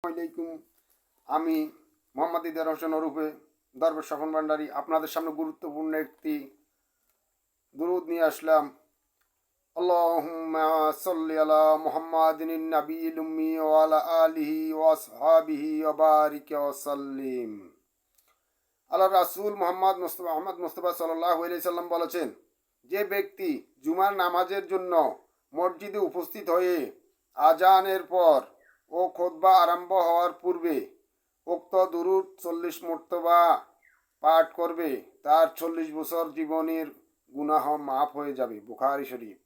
আলাইকুম। আমি মোহাম্মদ ইদার হোসেন ওরফে দরবেশ স্বপন ভান্ডারী আপনাদের সামনে গুরুত্বপূর্ণ একটি দুরূদ নিয়ে আসলাম। আল্লাহুম্মা সাল্লি আলা মুহাম্মাদিন নাবিয়্যিল উম্মি ওয়া আলা আলিহি ওয়া আসহাবিহি ওয়া বারিক ওয়া সাল্লিম। আল্লাহর রাসূল মুহাম্মদ মুস্তাফা সাল্লাল্লাহু আলাইহি সাল্লাম বলেছেন, যে ব্যক্তি জুমার নামাজের জন্য মসজিদে উপস্থিত হয়ে আজানের পর ও খুতবা আরম্ভ হওয়ার পূর্বে উক্ত দুরূদ 40 মর্তবা পাঠ করবে, তার 40 বছর জীবনের গুনাহ মাফ হয়ে যাবে। বুখারী শরীফ।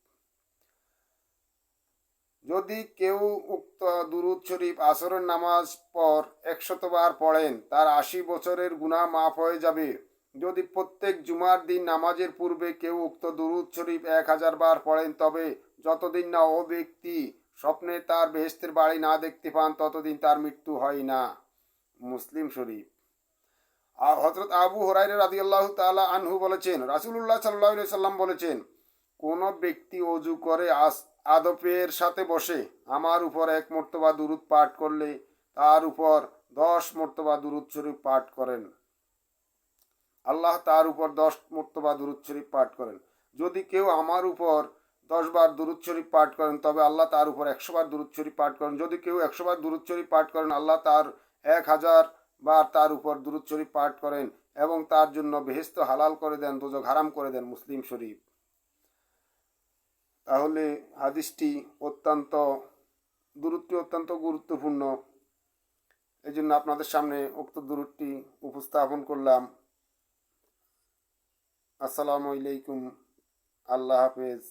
যদি কেউ উক্ত দুরূদ শরীফ আসরের নামাজ পর 100 বার পড়েন, তার 80 বছরের গুনাহ মাফ হয়ে যাবে। যদি প্রত্যেক জুমার দিন নামাজের পূর্বে কেউ উক্ত দুরূদ শরীফ 1000 বার পড়েন, তবে যতদিন না ও ব্যক্তি স্বপ্নে তার বেহেশতের বাড়ি না দেখতে পান, ততদিন তার মৃত্যু হয় না। মুসলিম শরীফ। হযরত আবু হুরায়রা রাদিয়াল্লাহু তাআলা আনহু বলেছেন, রাসূলুল্লাহ সাল্লাল্লাহু আলাইহি সাল্লাম বলেছেন, কোন ব্যক্তি ওযু করে আদবের সাথে বসে আমার উপর 1 মর্তবা দুরূদ পাঠ করলে তার উপর 10 মর্তবা দুরূদ শরীফ পাঠ করেন। আল্লাহ তার উপর 10 মর্তবা দুরূদ শরীফ পাঠ করেন। যদি কেউ আমার উপর 10 বার দুরূদ শরীফ পাঠ করেন, তবে আল্লাহ তার উপর 100 বার দুরূদ শরীফ পাঠ করেন। যদি কেউ 100 বার দুরূদ শরীফ পাঠ করেন, আল্লাহ তার 1000 বার তার উপর দুরূদ শরীফ পাঠ করেন এবং তার জন্য বেহেশত হালাল করে দেন, দোজখ হারাম করে দেন। মুসলিম শরীফ। তাহলে হাদিসটি দুরূদটি অত্যন্ত গুরুত্বপূর্ণ। এই জন্য আপনাদের সামনে উক্ত দুরূদটি উপস্থাপন করলাম। আসসালামু আলাইকুম। আল্লাহ হাফেজ।